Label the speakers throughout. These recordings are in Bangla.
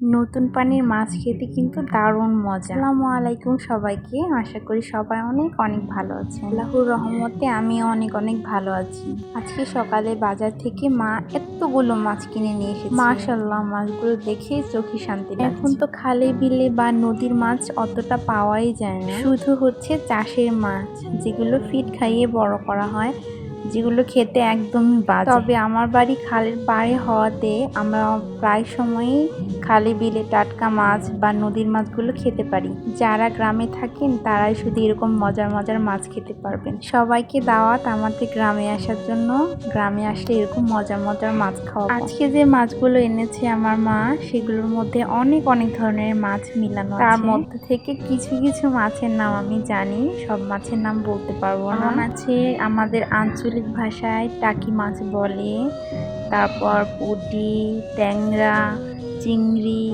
Speaker 1: নতুন পানির মাছ খেতে কিন্তু দারুণ মজা। আসসালামু আলাইকুম সবাইকে, আশা করি সবাই অনেক অনেক ভালো আছেন। আল্লাহর রহমতে আমিও অনেক অনেক ভালো আছি। আজকে সকালে বাজার থেকে মা এতগুলো মাছ কিনে নিয়ে এসেছে। মাশাআল্লাহ, মাছগুলো দেখে চোখে শান্তি লাগছে। এখন তো খালে বিলে বা নদীর মাছ অতটা পাওয়াই যায় না, শুধু হচ্ছে চাষের মাছ যেগুলো ফিড খাইয়ে বড় করা হয়, যেগুলো খেতে একদমই বাজে। তবে আমার বাড়ি খালের পাড়ে হওয়াতে আমরা প্রায় সময়ই খালে বিলে টাটকা মাছ বা নদীর মাছগুলো খেতে পারি। যারা গ্রামে থাকেন তারাই শুধু এরকম মজার মজার মাছ খেতে পারবেন। সবাইকে দাওয়াত আমাদের গ্রামে আসার জন্য। গ্রামে আসলে এরকম মজার মজার মাছ খাওয়াবো। আজকে যে মাছগুলো এনেছে আমার মা, সেগুলোর মধ্যে অনেক অনেক ধরনের মাছ মিলানো আছে। তার মধ্যে থেকে কিছু কিছু মাছের নাম আমি জানি, সব মাছের নাম বলতে পারবো না। আছে আমাদের আঞ্চলিক ভাষায় টাকি মাছ বলে, তারপর পুঁটি, ট্যাংরা, চিংড়ি,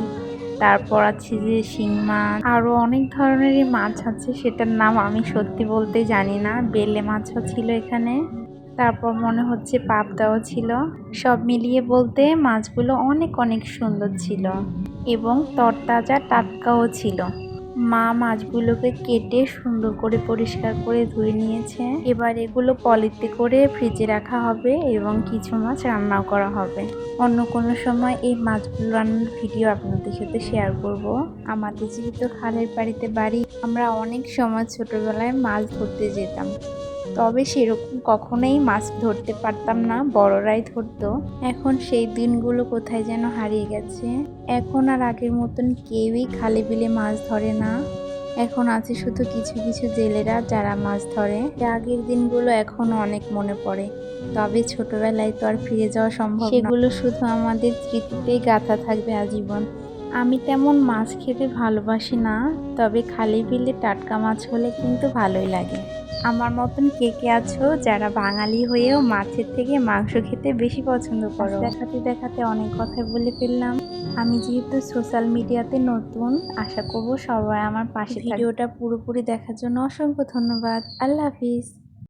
Speaker 1: তারপর আছে যে শিং মাছ, আরো অনেক ধরনেরই মাছ আছে, সেটার নাম আমি সত্যি বলতে জানি না। বেলে মাছও ছিল এখানে, তারপর মনে হচ্ছে পাবদাও ছিল। সব মিলিয়ে বলতে মাছগুলো অনেক অনেক সুন্দর ছিল এবং তরতাজা টাটকাও ছিল। মা মাছগুলোকে কেটে সুন্দর করে পরিষ্কার করে ধুয়ে নিয়েছে। এবার এগুলো পলিতে করে ফ্রিজে রাখা হবে এবং কিছু মাছ রান্নাও করা হবে। অন্য কোনো সময় এই মাছগুলো রান্নার ভিডিও আপনাদের সাথে শেয়ার করব। আমাদের যেহেতু খালের বাড়িতে বাড়ি, আমরা অনেক সময় ছোটবেলায় মাছ ধরতে যেতাম, তবে সেরকম কখনোই মাছ ধরতে পারতাম না, বড়রাই ধরতো। এখন সেই দিনগুলো কোথায় যেন হারিয়ে গেছে। এখন আর আগের মতন কেউই খালে বিলে মাছ ধরে না। এখন আছে শুধু কিছু কিছু জেলেরা যারা মাছ ধরে। আগের দিনগুলো এখনো অনেক মনে পড়ে, তবে ছোটবেলায় তো আর ফিরে যাওয়া সম্ভব না। সেগুলো শুধু আমাদের স্মৃতিতেই গাঁথা থাকবে আজীবন। আমি তেমন মাছ খেতে ভালোবাসি না, তবে খালে বিলে টাটকা মাছ হলে কিন্তু ভালোই লাগে। আমার মতন কে কে আছো যারা বাঙালি হয়েও মাছের থেকে মাংস খেতে বেশি পছন্দ করো? দেখাতে দেখাতে অনেক কথা বলে ফেললাম। আমি যেহেতু সোশ্যাল মিডিয়াতে নতুন, আশা করব সবাই আমার পাশে থাকবে। ভিডিওটা পুরোপুরি দেখার জন্য অসংখ্য ধন্যবাদ। আল্লাহ হাফিজ।